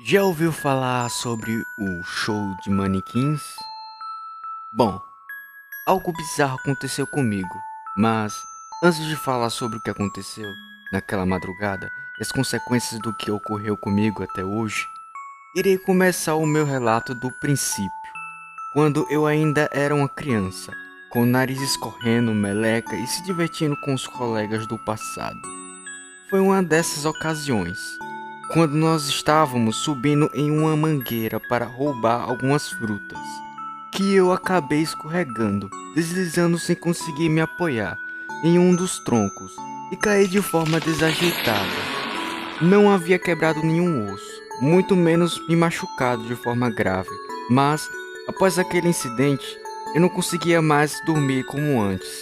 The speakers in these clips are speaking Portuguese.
Já ouviu falar sobre o show de manequins? Bom, algo bizarro aconteceu comigo, mas antes de falar sobre o que aconteceu naquela madrugada e as consequências do que ocorreu comigo até hoje, irei começar o meu relato do princípio, quando eu ainda era uma criança, com o nariz escorrendo, meleca e se divertindo com os colegas do passado. Foi uma dessas ocasiões, quando nós estávamos subindo em uma mangueira para roubar algumas frutas, que eu acabei escorregando, deslizando sem conseguir me apoiar em um dos troncos e caí de forma desajeitada. Não havia quebrado nenhum osso, muito menos me machucado de forma grave, mas após aquele incidente, eu não conseguia mais dormir como antes.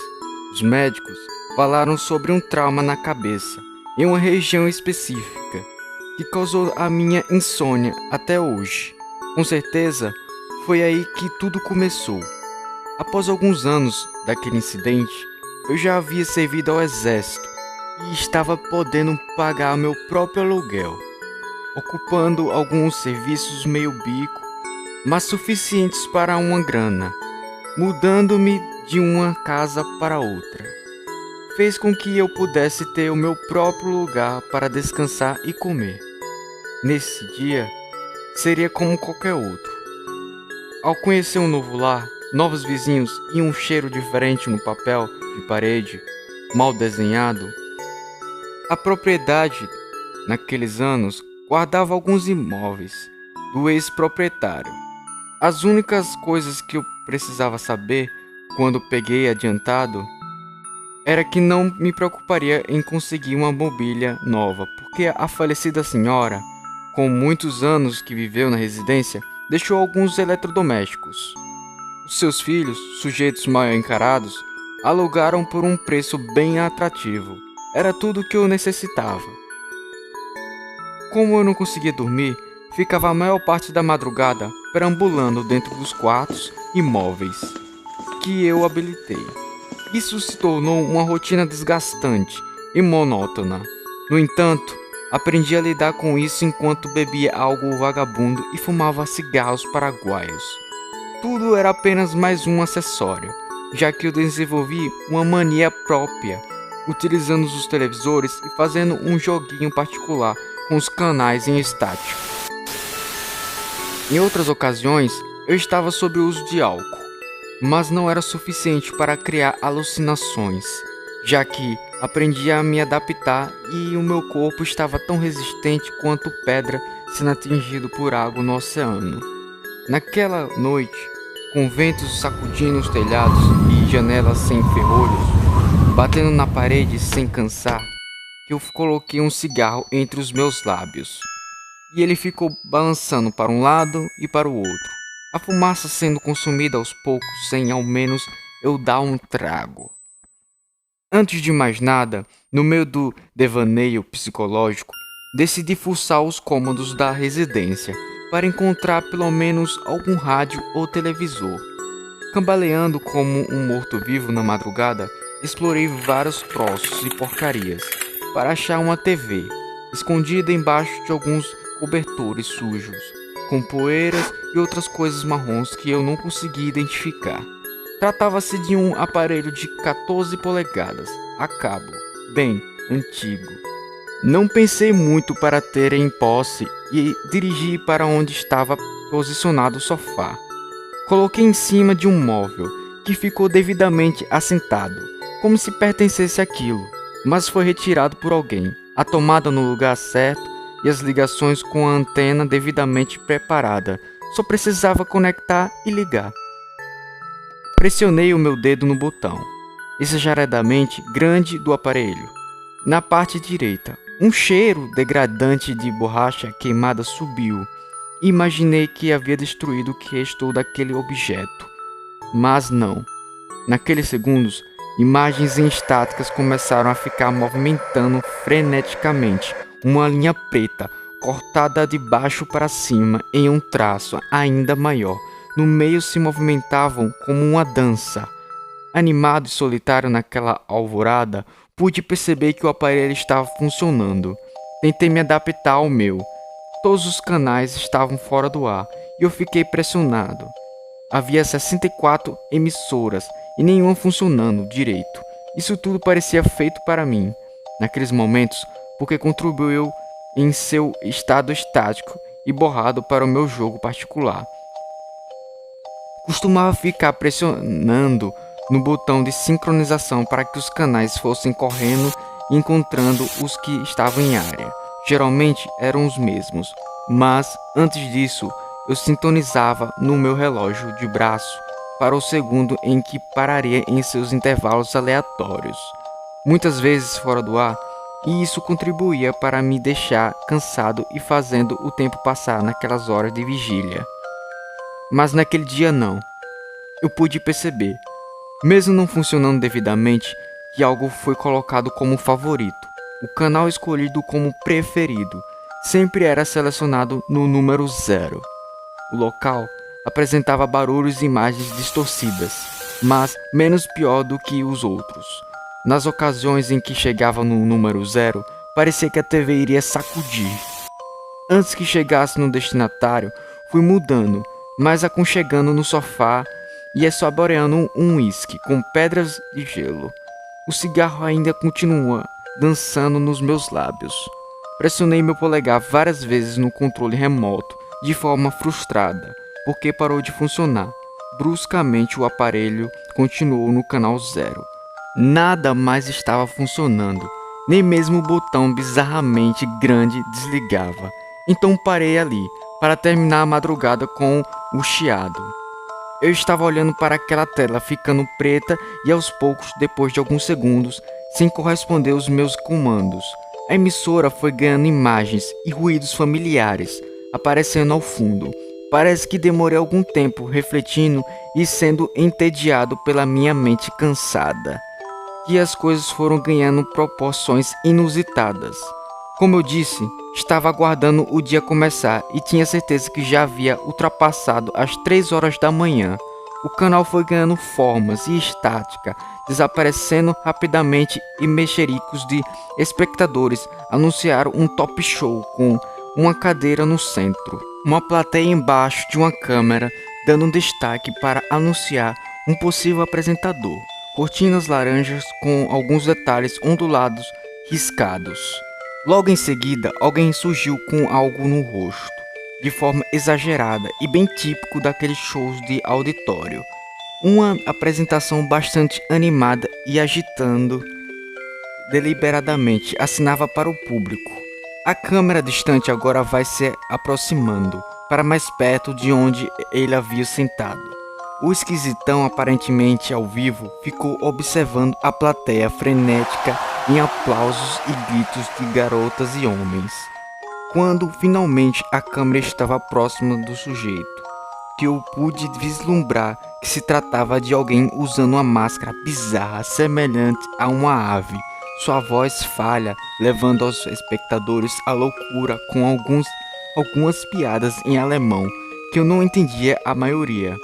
Os médicos falaram sobre um trauma na cabeça, em uma região específica, que causou a minha insônia até hoje. Com certeza, foi aí que tudo começou. Após alguns anos daquele incidente, eu já havia servido ao exército e estava podendo pagar meu próprio aluguel, ocupando alguns serviços meio bico, mas suficientes para uma grana, mudando-me de uma casa para outra. Fez com que eu pudesse ter o meu próprio lugar para descansar e comer. Nesse dia, seria como qualquer outro. Ao conhecer um novo lar, novos vizinhos e um cheiro diferente no papel de parede, mal desenhado, a propriedade, naqueles anos, guardava alguns imóveis do ex-proprietário. As únicas coisas que eu precisava saber quando peguei adiantado era que não me preocuparia em conseguir uma mobília nova, porque a falecida senhora, com muitos anos que viveu na residência, deixou alguns eletrodomésticos. Os seus filhos, sujeitos mal encarados, alugaram por um preço bem atrativo. Era tudo o que eu necessitava. Como eu não conseguia dormir, ficava a maior parte da madrugada perambulando dentro dos quartos e móveis que eu habilitei. Isso se tornou uma rotina desgastante e monótona. No entanto, aprendi a lidar com isso enquanto bebia algo vagabundo e fumava cigarros paraguaios. Tudo era apenas mais um acessório, já que eu desenvolvi uma mania própria, utilizando os televisores e fazendo um joguinho particular com os canais em estático. Em outras ocasiões, eu estava sob o uso de álcool, mas não era suficiente para criar alucinações, já que aprendi a me adaptar e o meu corpo estava tão resistente quanto pedra sendo atingido por água no oceano. Naquela noite, com ventos sacudindo os telhados e janelas sem ferrolhos, batendo na parede sem cansar, eu coloquei um cigarro entre os meus lábios, e ele ficou balançando para um lado e para o outro, a fumaça sendo consumida aos poucos sem ao menos eu dar um trago. Antes de mais nada, no meio do devaneio psicológico, decidi fuçar os cômodos da residência para encontrar pelo menos algum rádio ou televisor. Cambaleando como um morto-vivo na madrugada, explorei vários troços e porcarias para achar uma TV, escondida embaixo de alguns cobertores sujos, com poeiras e outras coisas marrons que eu não conseguia identificar. Tratava-se de um aparelho de 14 polegadas, a cabo, bem antigo. Não pensei muito para ter em posse e dirigi para onde estava posicionado o sofá. Coloquei em cima de um móvel que ficou devidamente assentado, como se pertencesse àquilo, mas foi retirado por alguém, a tomada no lugar certo e as ligações com a antena devidamente preparada. Só precisava conectar e ligar. Pressionei o meu dedo no botão, exageradamente grande do aparelho. Na parte direita, um cheiro degradante de borracha queimada subiu. Imaginei que havia destruído o que restou daquele objeto. Mas não. Naqueles segundos, imagens estáticas começaram a ficar movimentando freneticamente. Uma linha preta, cortada de baixo para cima em um traço ainda maior. No meio se movimentavam como uma dança. Animado e solitário naquela alvorada, pude perceber que o aparelho estava funcionando. Tentei me adaptar ao meu. Todos os canais estavam fora do ar e eu fiquei pressionado. Havia 64 emissoras e nenhuma funcionando direito. Isso tudo parecia feito para mim, naqueles momentos, porque contribuiu em seu estado estático e borrado para o meu jogo particular. Costumava ficar pressionando no botão de sincronização para que os canais fossem correndo e encontrando os que estavam em área. Geralmente eram os mesmos, mas antes disso eu sintonizava no meu relógio de braço para o segundo em que pararia em seus intervalos aleatórios, muitas vezes fora do ar, e isso contribuía para me deixar cansado e fazendo o tempo passar naquelas horas de vigília. Mas naquele dia não. Eu pude perceber, mesmo não funcionando devidamente, que algo foi colocado como favorito. O canal escolhido como preferido sempre era selecionado no número 0. O local apresentava barulhos e imagens distorcidas, mas menos pior do que os outros. Nas ocasiões em que chegava no número 0, parecia que a TV iria sacudir. Antes que chegasse no destinatário, fui mudando, mais aconchegando no sofá e saboreando um uísque com pedras de gelo. O cigarro ainda continua dançando nos meus lábios. Pressionei meu polegar várias vezes no controle remoto, de forma frustrada, porque parou de funcionar. Bruscamente o aparelho continuou no canal 0. Nada mais estava funcionando, nem mesmo o botão bizarramente grande desligava. Então parei ali, para terminar a madrugada com o chiado. Eu estava olhando para aquela tela ficando preta e aos poucos, depois de alguns segundos, sem corresponder aos meus comandos, a emissora foi ganhando imagens e ruídos familiares, aparecendo ao fundo. Parece que demorei algum tempo refletindo e sendo entediado pela minha mente cansada. E as coisas foram ganhando proporções inusitadas. Como eu disse, estava aguardando o dia começar e tinha certeza que já havia ultrapassado as 3 horas da manhã. O canal foi ganhando formas e estática, desaparecendo rapidamente e mexericos de espectadores anunciaram um top show com uma cadeira no centro, uma plateia embaixo de uma câmera dando um destaque para anunciar um possível apresentador, cortinas laranjas com alguns detalhes ondulados riscados. Logo em seguida, alguém surgiu com algo no rosto, de forma exagerada e bem típico daqueles shows de auditório. Uma apresentação bastante animada e agitando deliberadamente assinava para o público. A câmera distante agora vai se aproximando, para mais perto de onde ele havia sentado. O esquisitão, aparentemente ao vivo, ficou observando a plateia frenética em aplausos e gritos de garotas e homens. Quando finalmente a câmera estava próxima do sujeito, que eu pude vislumbrar que se tratava de alguém usando uma máscara bizarra semelhante a uma ave. Sua voz falha, levando aos espectadores à loucura com algumas piadas em alemão, que eu não entendia a maioria.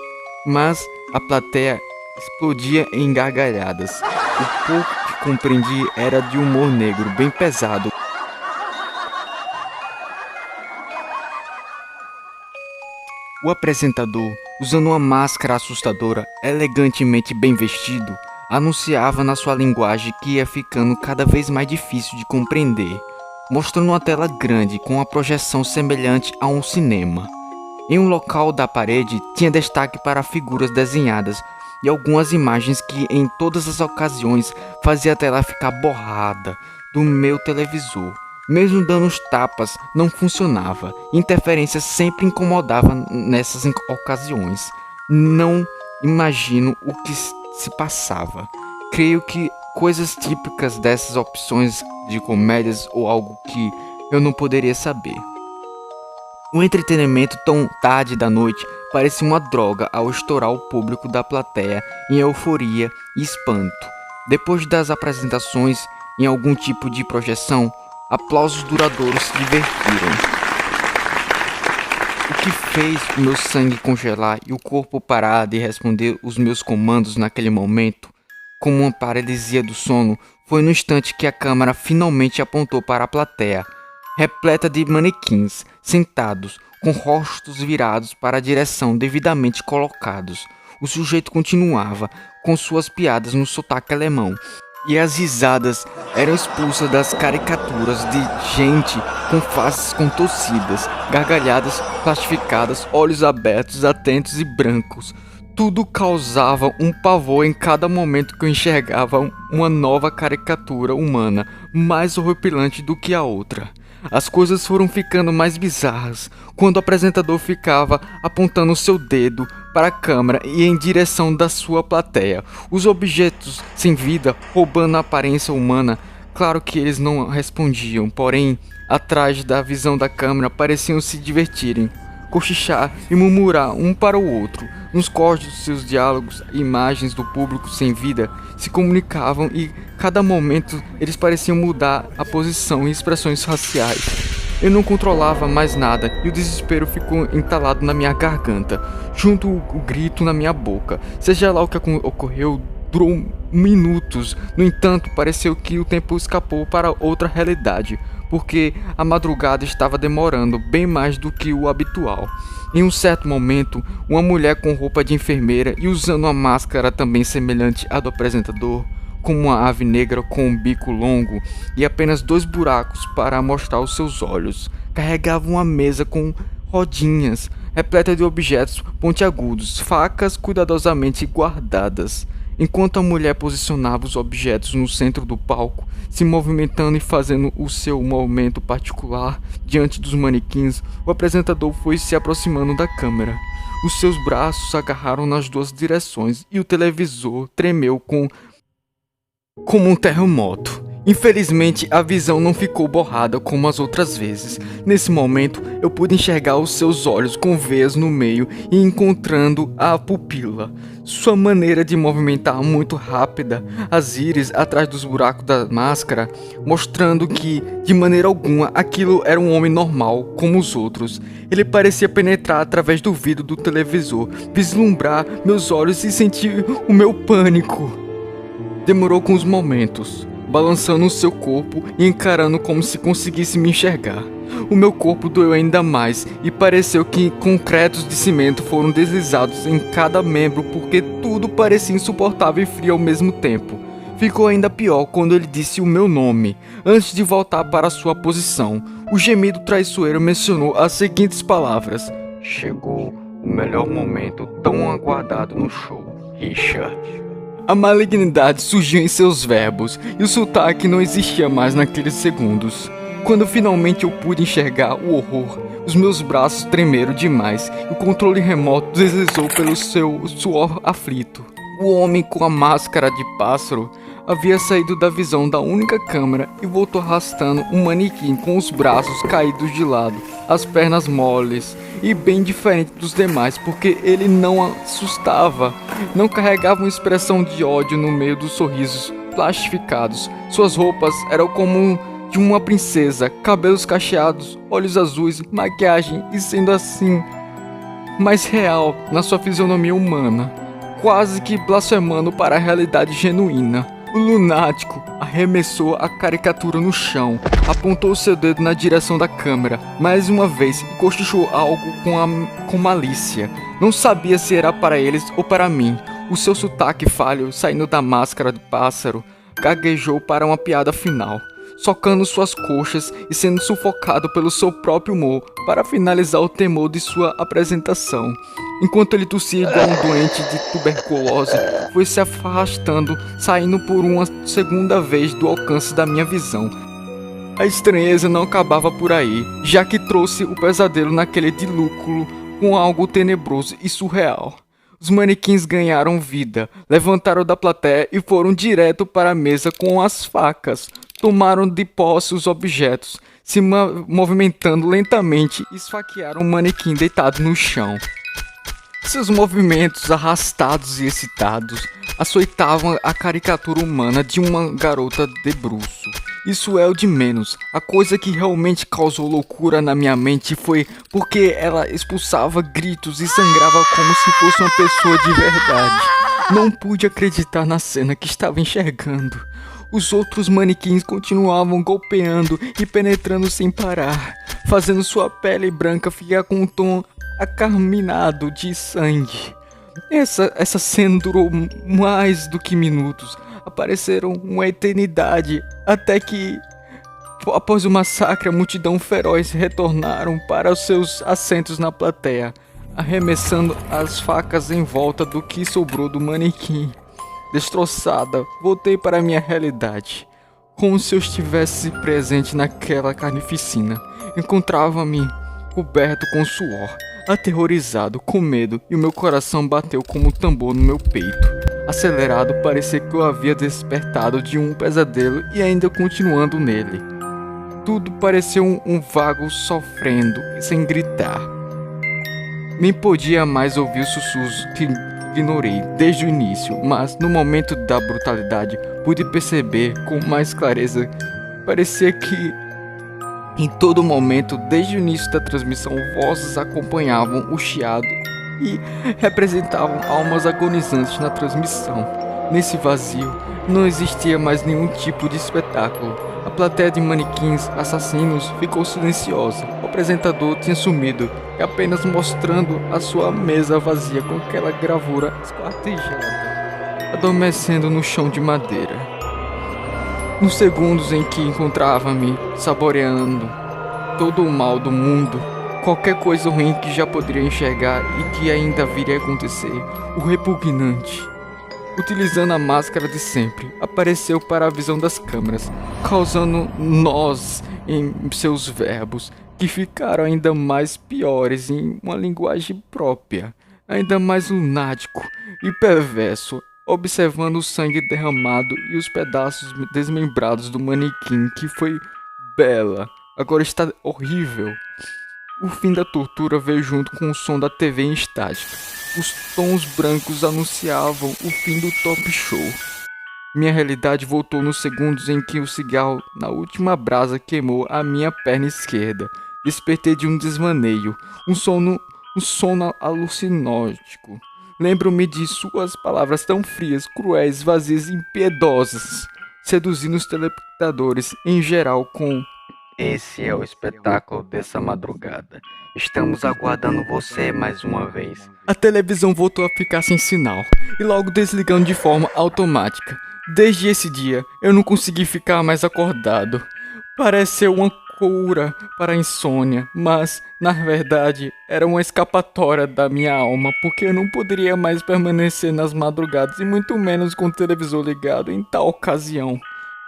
Mas a plateia explodia em gargalhadas. O pouco que compreendi era de humor negro bem pesado. O apresentador, usando uma máscara assustadora, elegantemente bem vestido, anunciava na sua linguagem que ia ficando cada vez mais difícil de compreender, mostrando uma tela grande com uma projeção semelhante a um cinema. Em um local da parede tinha destaque para figuras desenhadas e algumas imagens que em todas as ocasiões fazia a tela ficar borrada do meu televisor. Mesmo dando os tapas, não funcionava. Interferência sempre incomodava nessas ocasiões. Não imagino o que se passava. Creio que coisas típicas dessas opções de comédias ou algo que eu não poderia saber. O entretenimento tão tarde da noite parecia uma droga ao estourar o público da plateia em euforia e espanto. Depois das apresentações em algum tipo de projeção, aplausos duradouros se divertiram. O que fez o meu sangue congelar e o corpo parar de responder os meus comandos naquele momento, como uma paralisia do sono, foi no instante que a câmera finalmente apontou para a plateia. repleta de manequins, sentados, com rostos virados para a direção devidamente colocados. O sujeito continuava com suas piadas no sotaque alemão, e as risadas eram expulsas das caricaturas de gente com faces contorcidas, gargalhadas plastificadas, olhos abertos, atentos e brancos. Tudo causava um pavor em cada momento que eu enxergava uma nova caricatura humana, mais horripilante do que a outra. As coisas foram ficando mais bizarras quando o apresentador ficava apontando seu dedo para a câmera e em direção da sua plateia. Os objetos sem vida, roubando a aparência humana. Claro que eles não respondiam, porém, atrás da visão da câmera pareciam se divertirem, cochichar e murmurar um para o outro. Nos cortes dos seus diálogos, imagens do público sem vida se comunicavam e, cada momento, eles pareciam mudar a posição e expressões faciais. Eu não controlava mais nada e o desespero ficou entalado na minha garganta, junto o grito na minha boca. Seja lá o que ocorreu, durou minutos. No entanto, pareceu que o tempo escapou para outra realidade, porque a madrugada estava demorando bem mais do que o habitual. Em um certo momento, uma mulher com roupa de enfermeira e usando uma máscara também semelhante à do apresentador, como uma ave negra com um bico longo e apenas 2 buracos para mostrar os seus olhos, carregava uma mesa com rodinhas, repleta de objetos pontiagudos, facas cuidadosamente guardadas. Enquanto a mulher posicionava os objetos no centro do palco, se movimentando e fazendo o seu movimento particular diante dos manequins, o apresentador foi se aproximando da câmera. Os seus braços agarraram nas 2 direções e o televisor tremeu como um terremoto. Infelizmente, a visão não ficou borrada como as outras vezes. Nesse momento, eu pude enxergar os seus olhos com veias no meio e encontrando a pupila. Sua maneira de movimentar muito rápida, as íris atrás dos buracos da máscara, mostrando que, de maneira alguma, aquilo era um homem normal, como os outros. Ele parecia penetrar através do vidro do televisor, vislumbrar meus olhos e sentir o meu pânico. Demorou alguns momentos, balançando o seu corpo e encarando como se conseguisse me enxergar. O meu corpo doeu ainda mais e pareceu que concretos de cimento foram deslizados em cada membro porque tudo parecia insuportável e frio ao mesmo tempo. Ficou ainda pior quando ele disse o meu nome. Antes de voltar para sua posição, o gemido traiçoeiro mencionou as seguintes palavras: "Chegou o melhor momento tão aguardado no show, Richard." A malignidade surgiu em seus verbos e o sotaque não existia mais naqueles segundos. Quando finalmente eu pude enxergar o horror, os meus braços tremeram demais e o controle remoto deslizou pelo seu suor aflito. O homem com a máscara de pássaro havia saído da visão da única câmera e voltou arrastando um manequim com os braços caídos de lado, as pernas moles e bem diferente dos demais, porque ele não assustava, não carregava uma expressão de ódio no meio dos sorrisos plastificados. Suas roupas eram como de uma princesa, cabelos cacheados, olhos azuis, maquiagem e sendo assim, mais real na sua fisionomia humana, quase que blasfemando para a realidade genuína. O lunático arremessou a caricatura no chão, apontou seu dedo na direção da câmera, mais uma vez, e cochichou algo com malícia. Não sabia se era para eles ou para mim. O seu sotaque falho, saindo da máscara de pássaro, gaguejou para uma piada final, socando suas coxas e sendo sufocado pelo seu próprio humor para finalizar o temor de sua apresentação. Enquanto ele tossia igual um doente de tuberculose, foi se afastando, saindo por uma segunda vez do alcance da minha visão. A estranheza não acabava por aí, já que trouxe o pesadelo naquele dilúculo com algo tenebroso e surreal. Os manequins ganharam vida, levantaram da plateia e foram direto para a mesa com as facas. Tomaram de posse os objetos, se movimentando lentamente e esfaquearam o manequim deitado no chão. Seus movimentos arrastados e excitados açoitavam a caricatura humana de uma garota de bruço. Isso é o de menos. A coisa que realmente causou loucura na minha mente foi porque ela expulsava gritos e sangrava como se fosse uma pessoa de verdade. Não pude acreditar na cena que estava enxergando. Os outros manequins continuavam golpeando e penetrando sem parar, fazendo sua pele branca ficar com um tom acarminado de sangue. Essa cena durou mais do que minutos. Apareceram uma eternidade, até que, após o massacre, a multidão feroz retornaram para os seus assentos na plateia, arremessando as facas em volta do que sobrou do manequim. Destroçada, voltei para a minha realidade, como se eu estivesse presente naquela carnificina. Encontrava-me coberto com suor, aterrorizado, com medo, e o meu coração bateu como um tambor no meu peito. Acelerado, parecia que eu havia despertado de um pesadelo e ainda continuando nele. Tudo pareceu um vago sofrendo, sem gritar. Nem podia mais ouvir os sussurros que ignorei desde o início, mas no momento da brutalidade pude perceber com mais clareza. Parecia que em todo momento, desde o início da transmissão, vozes acompanhavam o chiado e representavam almas agonizantes na transmissão. Nesse vazio, não existia mais nenhum tipo de espetáculo. A plateia de manequins assassinos ficou silenciosa. O apresentador tinha sumido, e apenas mostrando a sua mesa vazia com aquela gravura esquartejada, adormecendo no chão de madeira. Nos segundos em que encontrava-me saboreando todo o mal do mundo, qualquer coisa ruim que já poderia enxergar e que ainda viria a acontecer, o repugnante, utilizando a máscara de sempre, apareceu para a visão das câmeras, causando nós em seus verbos, que ficaram ainda mais piores em uma linguagem própria, ainda mais lunático e perverso, observando o sangue derramado e os pedaços desmembrados do manequim, que foi bela, agora está horrível. O fim da tortura veio junto com o som da TV em estática. Os tons brancos anunciavam o fim do top show. Minha realidade voltou nos segundos em que o cigarro na última brasa queimou a minha perna esquerda. Despertei de um desvaneio, um sono alucinótico. Lembro-me de suas palavras tão frias, cruéis, vazias e impiedosas, seduzindo os telespectadores em geral com: "Esse é o espetáculo dessa madrugada. Estamos aguardando você mais uma vez." A televisão voltou a ficar sem sinal e logo desligando de forma automática. Desde esse dia, eu não consegui ficar mais acordado. Pareceu uma cura para a insônia, mas, na verdade, era uma escapatória da minha alma, porque eu não poderia mais permanecer nas madrugadas e muito menos com o televisor ligado em tal ocasião.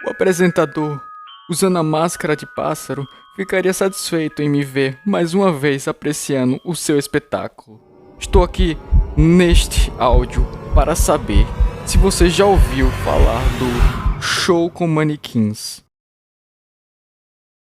O apresentador, usando a máscara de pássaro, ficaria satisfeito em me ver mais uma vez apreciando o seu espetáculo. Estou aqui neste áudio para saber se você já ouviu falar do show com manequins.